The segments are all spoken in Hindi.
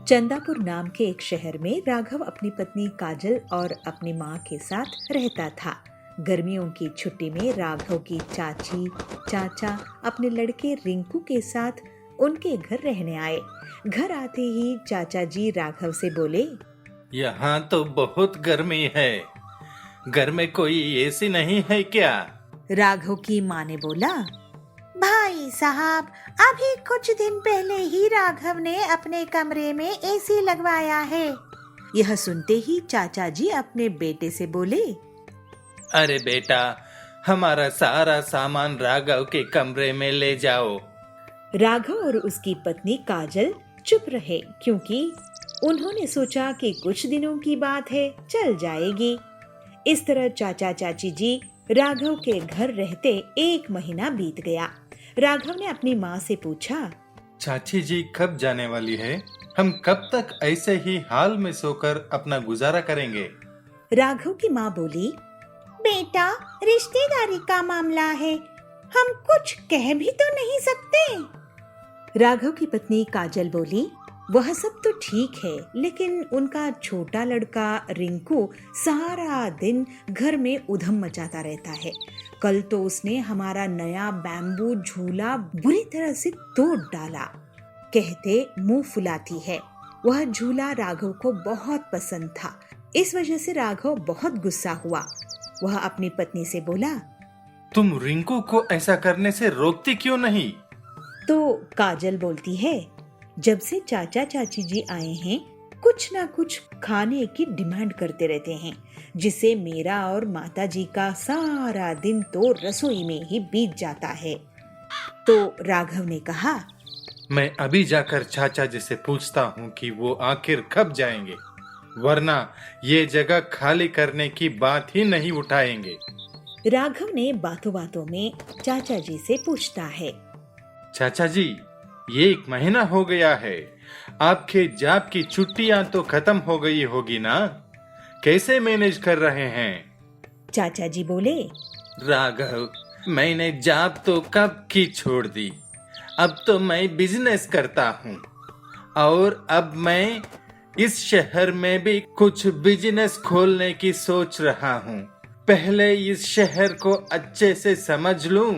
चंदापुर नाम के एक शहर में राघव अपनी पत्नी काजल और अपनी माँ के साथ रहता था। गर्मियों की छुट्टी में राघव की चाची चाचा अपने लड़के रिंकू के साथ उनके घर रहने आए। घर आते ही चाचा जी राघव से बोले, यहाँ तो बहुत गर्मी है, घर में कोई एसी नहीं है क्या? राघव की माँ ने बोला, भाई साहब, अभी कुछ दिन पहले ही राघव ने अपने कमरे में एसी लगवाया है। यह सुनते ही चाचा जी अपने बेटे से बोले, अरे बेटा, हमारा सारा सामान राघव के कमरे में ले जाओ। राघव और उसकी पत्नी काजल चुप रहे, क्योंकि उन्होंने सोचा कि कुछ दिनों की बात है, चल जाएगी। इस तरह चाचा चाची जी राघव के घर रहते 1 महीना बीत गया। राघव ने अपनी माँ से पूछा, चाची जी कब जाने वाली है? हम कब तक ऐसे ही हाल में सोकर अपना गुजारा करेंगे? राघव की माँ बोली, बेटा, रिश्तेदारी का मामला है, हम कुछ कह भी तो नहीं सकते। राघव की पत्नी काजल बोली, वह सब तो ठीक है, लेकिन उनका छोटा लड़का रिंकू सारा दिन घर में उधम मचाता रहता है। कल तो उसने हमारा नया बैम्बू झूला बुरी तरह से तोड़ डाला। कहते मुंह फुलाती है। वह झूला राघव को बहुत पसंद था। इस वजह से राघव बहुत गुस्सा हुआ। वह अपनी पत्नी से बोला, तुम रिंकू को ऐसा करने से रोकती क्यों नहीं? तो काजल बोलती है, जब से चाचा चाची जी आए हैं, कुछ ना कुछ खाने की डिमांड करते रहते हैं, जिससे मेरा और माता जी का सारा दिन तो रसोई में ही बीत जाता है। तो राघव ने कहा, मैं अभी जाकर चाचा जी से पूछता हूँ कि वो आखिर कब जाएंगे, वरना ये जगह खाली करने की बात ही नहीं उठाएंगे। राघव ने बातों बातों में चाचा जी से पूछता है, चाचा जी, ये 1 महीना हो गया है, आपके जॉब की छुट्टियां तो खत्म हो गई होगी ना? कैसे मैनेज कर रहे हैं? चाचा जी बोले, राघव, मैंने जॉब तो कब की छोड़ दी। अब तो मैं बिजनेस करता हूँ और अब मैं इस शहर में भी कुछ बिजनेस खोलने की सोच रहा हूँ। पहले इस शहर को अच्छे से समझ लूं,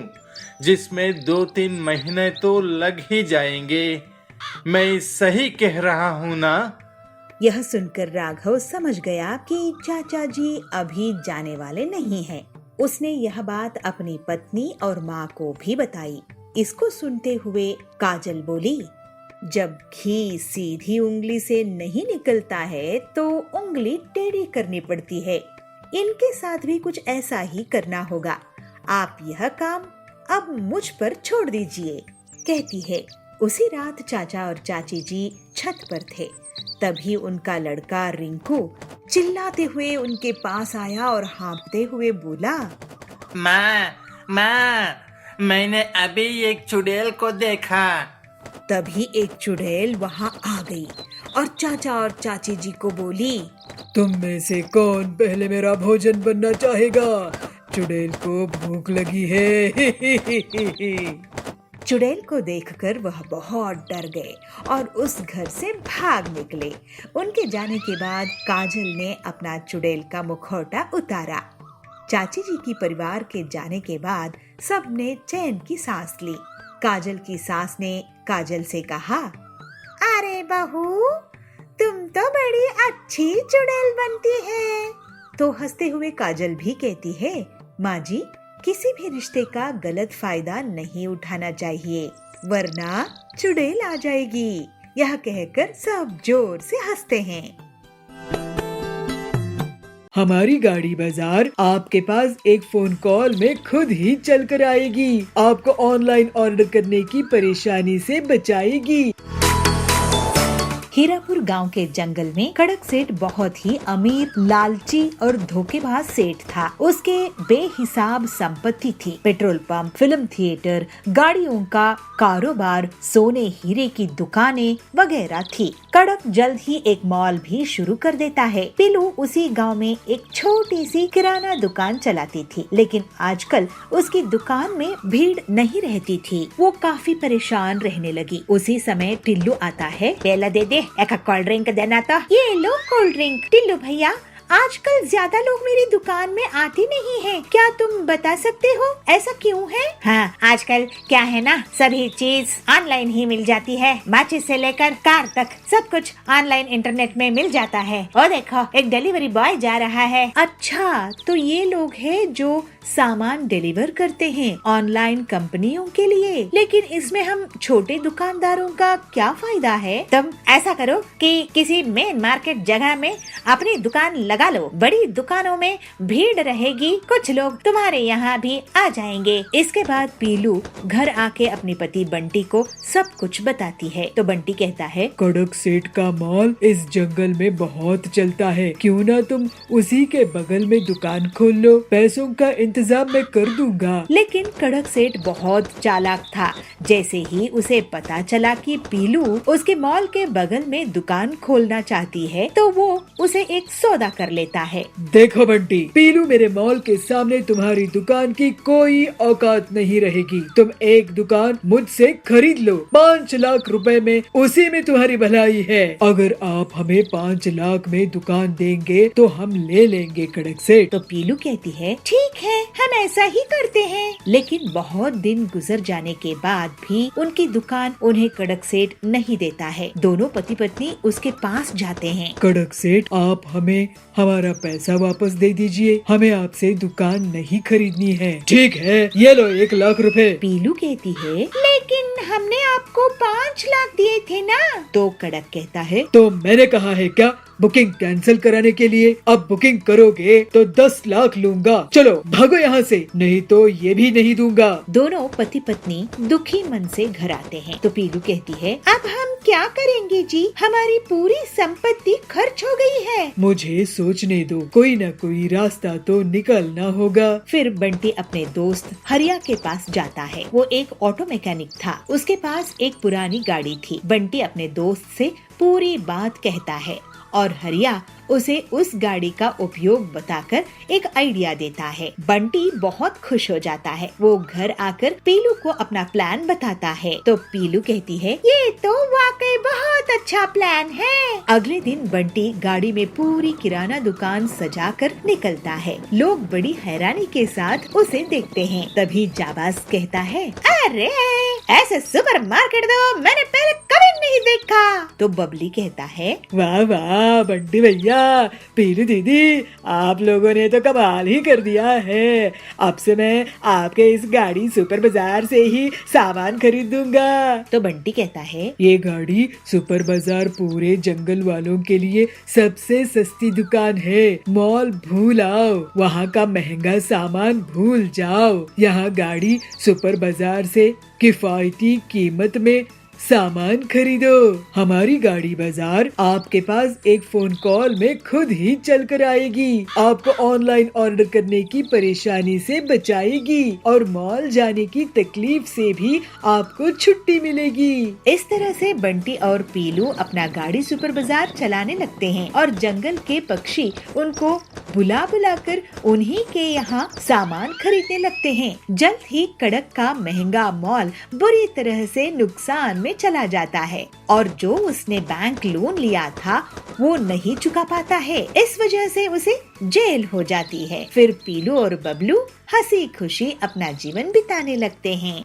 जिसमें 2-3 महीने तो लग ही जाएंगे। मैं सही कह रहा हूँ ना? यह सुनकर राघव समझ गया कि चाचा जी अभी जाने वाले नहीं हैं। उसने यह बात अपनी पत्नी और माँ को भी बताई। इसको सुनते हुए काजल बोली, जब घी सीधी उंगली से नहीं निकलता है तो उंगली टेढ़ी करनी पड़ती है। इनके साथ भी कुछ ऐसा ही करना होगा। आप यह काम अब मुझ पर छोड़ दीजिए, कहती है। उसी रात चाचा और चाची जी छत पर थे। तभी उनका लड़का रिंकू चिल्लाते हुए उनके पास आया और हाँफते हुए बोला, माँ, मैंने अभी एक चुड़ैल को देखा। तभी एक चुड़ैल वहाँ आ गई और चाचा और चाची जी को बोली, तुम में से कौन पहले मेरा भोजन बनना चाहेगा? चुड़ैल को भूख लगी है। चुड़ैल को देखकर वह बहुत डर गए और उस घर से भाग निकले। उनके जाने के बाद काजल ने अपना चुड़ैल का मुखौटा उतारा। चाची जी की परिवार के जाने के बाद सबने चैन की सांस ली। काजल की सास ने काजल से कहा, अरे बहू, तुम तो बड़ी अच्छी चुड़ैल बनती है। तो हंसते हुए काजल भी कहती है, माँ जी, किसी भी रिश्ते का गलत फायदा नहीं उठाना चाहिए, वरना चुड़ैल आ जाएगी। यह कहकर सब जोर से हंसते हैं। हमारी गाड़ी बाजार आपके पास एक फोन कॉल में खुद ही चल कर आएगी। आपको ऑनलाइन ऑर्डर करने की परेशानी से बचाएगी। हीरापुर गांव के जंगल में कड़क सेठ बहुत ही अमीर, लालची और धोखेबाज सेठ था। उसके बेहिसाब संपत्ति थी। पेट्रोल पंप, फिल्म थिएटर, गाड़ियों का कारोबार, सोने हीरे की दुकानें वगैरह थी। कड़क जल्द ही एक मॉल भी शुरू कर देता है। पिलू उसी गांव में एक छोटी सी किराना दुकान चलाती थी, लेकिन आजकल उसकी दुकान में भीड़ नहीं रहती थी। वो काफी परेशान रहने लगी। उसी समय टिल्लू आता है। पेला दे दे, एक कोल्ड ड्रिंक देना तो। ये लो कोल्ड ड्रिंक। टिल्लू भैया, आजकल ज्यादा लोग मेरी दुकान में आते नहीं हैं। क्या तुम बता सकते हो ऐसा क्यों है? हाँ, आजकल क्या है ना, सभी चीज ऑनलाइन ही मिल जाती है। माचिस से लेकर कार तक सब कुछ ऑनलाइन इंटरनेट में मिल जाता है। और देखो, एक डिलीवरी बॉय जा रहा है। अच्छा, तो ये लोग हैं जो सामान डिलीवर करते हैं ऑनलाइन कंपनियों के लिए। लेकिन इसमें हम छोटे दुकानदारों का क्या फायदा है? तुम ऐसा करो कि किसी मेन मार्केट जगह में अपनी दुकान लगा लो। बड़ी दुकानों में भीड़ रहेगी, कुछ लोग तुम्हारे यहाँ भी आ जाएंगे। इसके बाद पीलू घर आके अपने पति बंटी को सब कुछ बताती है। तो बंटी कहता है, कड़क सेठ का मॉल इस जंगल में बहुत चलता है, क्यों ना तुम उसी के बगल में दुकान खोल लो, पैसों का इंतजाम मैं कर दूंगा। लेकिन कड़क सेठ बहुत चालाक था। जैसे ही उसे पता चला कि पीलू उसके मॉल के बगल में दुकान खोलना चाहती है, तो वो उसे एक सौदा कर लेता है। देखो बंटी, पीलू मेरे मॉल के सामने तुम्हारी दुकान की कोई औकात नहीं रहेगी। तुम एक दुकान मुझसे खरीद लो 5 लाख रुपए में, उसी में तुम्हारी भलाई है। अगर आप हमें 5 लाख में दुकान देंगे तो हम ले लेंगे कड़क सेठ। तो पीलू कहती है, ठीक है, हम ऐसा ही करते हैं। लेकिन बहुत दिन गुजर जाने के बाद भी उनकी दुकान उन्हें कड़क सेठ नहीं देता है। दोनों पति पत्नी उसके पास जाते हैं। कड़क सेठ, आप हमें हमारा पैसा वापस दे दीजिए, हमें आपसे दुकान नहीं खरीदनी है। ठीक है, ये लो 1 लाख रुपए। पीलू कहती है, लेकिन हमने आपको 5 लाख दिए थे ना। तो कड़क कहता है, तो मैंने कहा है क्या बुकिंग कैंसिल कराने के लिए? अब बुकिंग करोगे तो 10 लाख लूंगा। चलो भागो यहाँ से, नहीं तो ये भी नहीं दूंगा। दोनों पति पत्नी दुखी मन से घर आते हैं। तो पीलू कहती है, अब हम क्या करेंगे जी, हमारी पूरी संपत्ति खर्च हो गई है। मुझे सोचने दो, कोई न कोई रास्ता तो निकलना होगा। फिर बंटी अपने दोस्त हरिया के पास जाता है। वो एक ऑटो मैकेनिक था। उसके पास एक पुरानी गाड़ी थी। बंटी अपने दोस्त से पूरी बात कहता है और हरिया उसे उस गाड़ी का उपयोग बताकर एक आइडिया देता है। बंटी बहुत खुश हो जाता है। वो घर आकर पीलू को अपना प्लान बताता है। तो पीलू कहती है, ये तो वाकई बहुत अच्छा प्लान है। अगले दिन बंटी गाड़ी में पूरी किराना दुकान सजाकर निकलता है। लोग बड़ी हैरानी के साथ उसे देखते हैं। तभी जाबाज कहता है, अरे ऐसे सुपर मार्केट तो मैंने पहले कभी नहीं देखा। तो बबली कहता है, वाह वाह बंटी भैया, पीलू दीदी, आप लोगों ने तो कमाल ही कर दिया है। अब से मैं आपके इस गाड़ी सुपर बाजार से ही सामान खरीदूंगा। तो बंटी कहता है, ये गाड़ी सुपर बाजार पूरे जंगल वालों के लिए सबसे सस्ती दुकान है। मॉल भूल आओ, वहाँ का महंगा सामान भूल जाओ। यहाँ गाड़ी सुपर बाजार से किफायती कीमत में सामान खरीदो। हमारी गाड़ी बाजार आपके पास एक फोन कॉल में खुद ही चल कर आएगी, आपको ऑनलाइन ऑर्डर करने की परेशानी से बचाएगी और मॉल जाने की तकलीफ से भी आपको छुट्टी मिलेगी। इस तरह से बंटी और पीलू अपना गाड़ी सुपर बाजार चलाने लगते हैं और जंगल के पक्षी उनको बुला बुला कर उन्हीं के यहाँ सामान खरीदने लगते हैं। जल्द ही कड़क का महंगा मॉल बुरी तरह से नुकसान में चला जाता है और जो उसने बैंक लोन लिया था वो नहीं चुका पाता है। इस वजह से उसे जेल हो जाती है। फिर पीलू और बबलू हंसी खुशी अपना जीवन बिताने लगते हैं।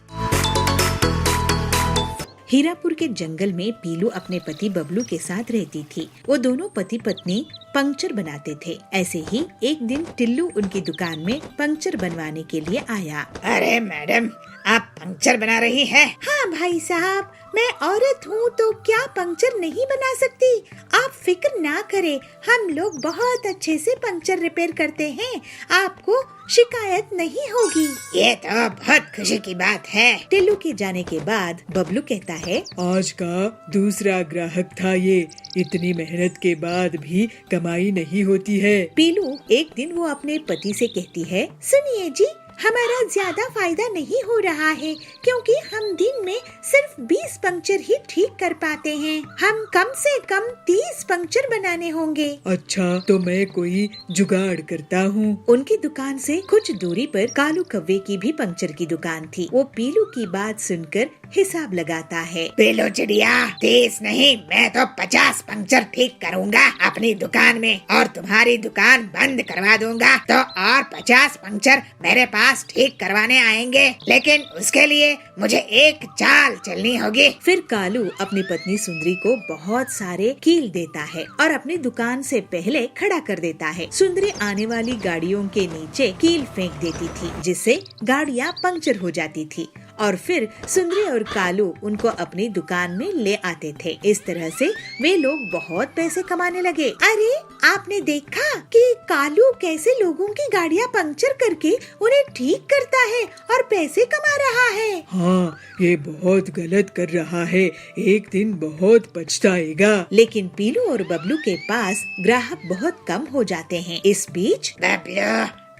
हीरापुर के जंगल में पीलू अपने पति बबलू के साथ रहती थी। वो दोनों पति पत्नी पंक्चर बनाते थे। ऐसे ही एक दिन टिल्लू उनकी दुकान में पंक्चर बनवाने के लिए आया। अरे मैडम, आप पंक्चर बना रही हैं? हाँ भाई साहब, मैं औरत हूँ तो क्या पंक्चर नहीं बना सकती? आप फिक्र ना करें, हम लोग बहुत अच्छे से पंक्चर रिपेयर करते हैं, आपको शिकायत नहीं होगी। ये तो बहुत खुशी की बात है। टिल्लू के जाने के बाद बबलू कहता है, आज का दूसरा ग्राहक था ये। इतनी मेहनत के बाद भी कमाई नहीं होती है। पीलू एक दिन वो अपने पति से कहती है, सुनिए जी, हमारा ज्यादा फायदा नहीं हो रहा है क्योंकि हम दिन में सिर्फ 20 पंक्चर ही ठीक कर पाते हैं। हम कम से कम 30 पंक्चर बनाने होंगे। अच्छा, तो मैं कोई जुगाड़ करता हूँ। उनकी दुकान से कुछ दूरी पर कालू कव्वे की भी पंक्चर की दुकान थी। वो पीलू की बात सुनकर हिसाब लगाता है। पीलू चिड़िया, 30 नहीं मैं तो 50 पंक्चर ठीक करूँगा अपनी दुकान में और तुम्हारी दुकान बंद करवा दूंगा। तो और 50 पंक्चर मेरे पास ठीक करवाने आएंगे, लेकिन उसके लिए मुझे एक चाल चलनी होगी। फिर कालू अपनी पत्नी सुंदरी को बहुत सारे कील देता है और अपनी दुकान से पहले खड़ा कर देता है। सुंदरी आने वाली गाड़ियों के नीचे कील फेंक देती थी, जिससे गाड़ियाँ पंक्चर हो जाती थी और फिर सुंदरी और कालू उनको अपनी दुकान में ले आते थे। इस तरह से वे लोग बहुत पैसे कमाने लगे। अरे, आपने देखा कि कालू कैसे लोगों की गाड़ियाँ पंक्चर करके उन्हें ठीक करता है और पैसे कमा रहा है। हाँ, ये बहुत गलत कर रहा है, एक दिन बहुत पछताएगा। लेकिन पीलू और बबलू के पास ग्राहक बहुत कम हो जाते हैं। इस बीच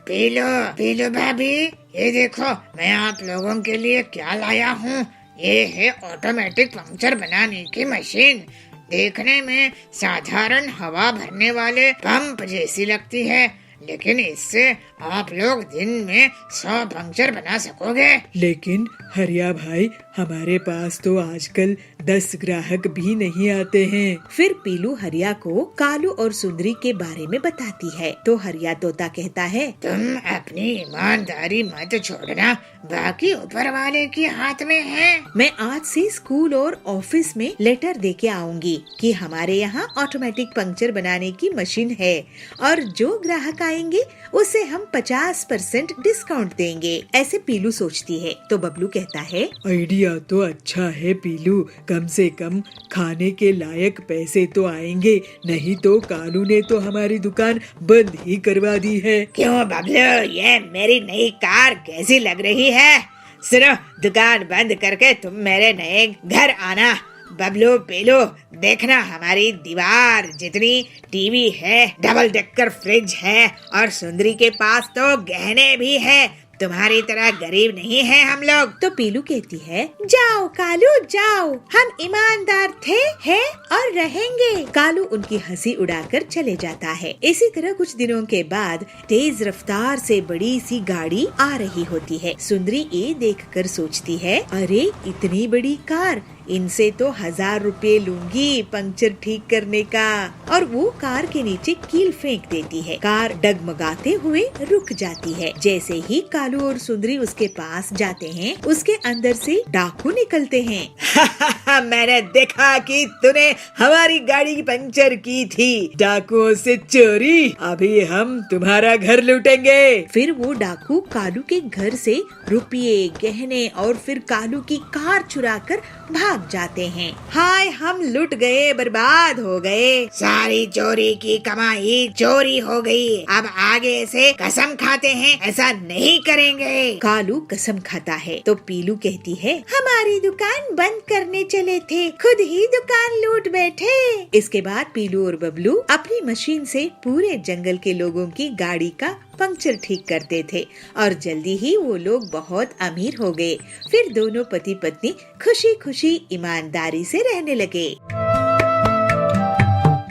पीलू भाभी, ये देखो मैं आप लोगों के लिए क्या लाया हूँ। ये है ऑटोमेटिक पंक्चर बनाने की मशीन। देखने में साधारण हवा भरने वाले पंप जैसी लगती है, लेकिन इससे आप लोग दिन में 100 पंक्चर बना सकोगे। लेकिन हरिया भाई, हमारे पास तो आजकल 10 ग्राहक भी नहीं आते हैं। फिर पीलू हरिया को कालू और सुंदरी के बारे में बताती है। तो हरिया तोता कहता है, तुम अपनी ईमानदारी मत छोड़ना, बाकी ऊपर वाले के हाथ में है। मैं आज से स्कूल और ऑफिस में लेटर दे के आऊंगी कि हमारे यहाँ ऑटोमेटिक पंक्चर बनाने की मशीन है और जो ग्राहक आएंगे उसे हम 50% डिस्काउंट देंगे। ऐसे पीलू सोचती है। तो बबलू कहता है, आइडिया तो अच्छा है पीलू, कम से कम खाने के लायक पैसे तो आएंगे, नहीं तो कालू ने तो हमारी दुकान बंद ही करवा दी है। क्यों बबलू, ये मेरी नई कार कैसी लग रही है? सिर्फ दुकान बंद करके तुम मेरे नए घर आना। बबलू पीलू, देखना हमारी दीवार जितनी टीवी है, डबल डेकर फ्रिज है और सुंदरी के पास तो गहने भी है। तुम्हारी तरह गरीब नहीं है हम लोग। तो पीलू कहती है, जाओ कालू जाओ, हम ईमानदार थे, हैं और रहेंगे। कालू उनकी हंसी उड़ाकर चले जाता है। इसी तरह कुछ दिनों के बाद तेज रफ्तार से बड़ी सी गाड़ी आ रही होती है। सुंदरी ये देखकर सोचती है, अरे इतनी बड़ी कार, इनसे तो 1000 रुपए लूंगी पंक्चर ठीक करने का। और वो कार के नीचे कील फेंक देती है। कार डगमगाते हुए रुक जाती है। जैसे ही कालू और सुंदरी उसके पास जाते हैं, उसके अंदर से डाकू निकलते हैं। मैंने देखा कि तूने हमारी गाड़ी पंक्चर की थी। डाकुओं से चोरी, अभी हम तुम्हारा घर लूटेंगे। फिर वो डाकू कालू के घर से रुपये, गहने और फिर कालू की कार चुराकर भाग जाते हैं। हाय, हम लुट गए, बर्बाद हो गए। सारी चोरी की कमाई चोरी हो गई। अब आगे से कसम खाते हैं ऐसा नहीं करेंगे। कालू कसम खाता है। तो पीलू कहती है, हमारी दुकान बंद करने चले थे, खुद ही दुकान लूट बैठे। इसके बाद पीलू और बबलू अपनी मशीन से पूरे जंगल के लोगों की गाड़ी का पंक्चर ठीक करते थे और जल्दी ही वो लोग बहुत अमीर हो गए। फिर दोनों पति पत्नी खुशी खुशी ईमानदारी से रहने लगे।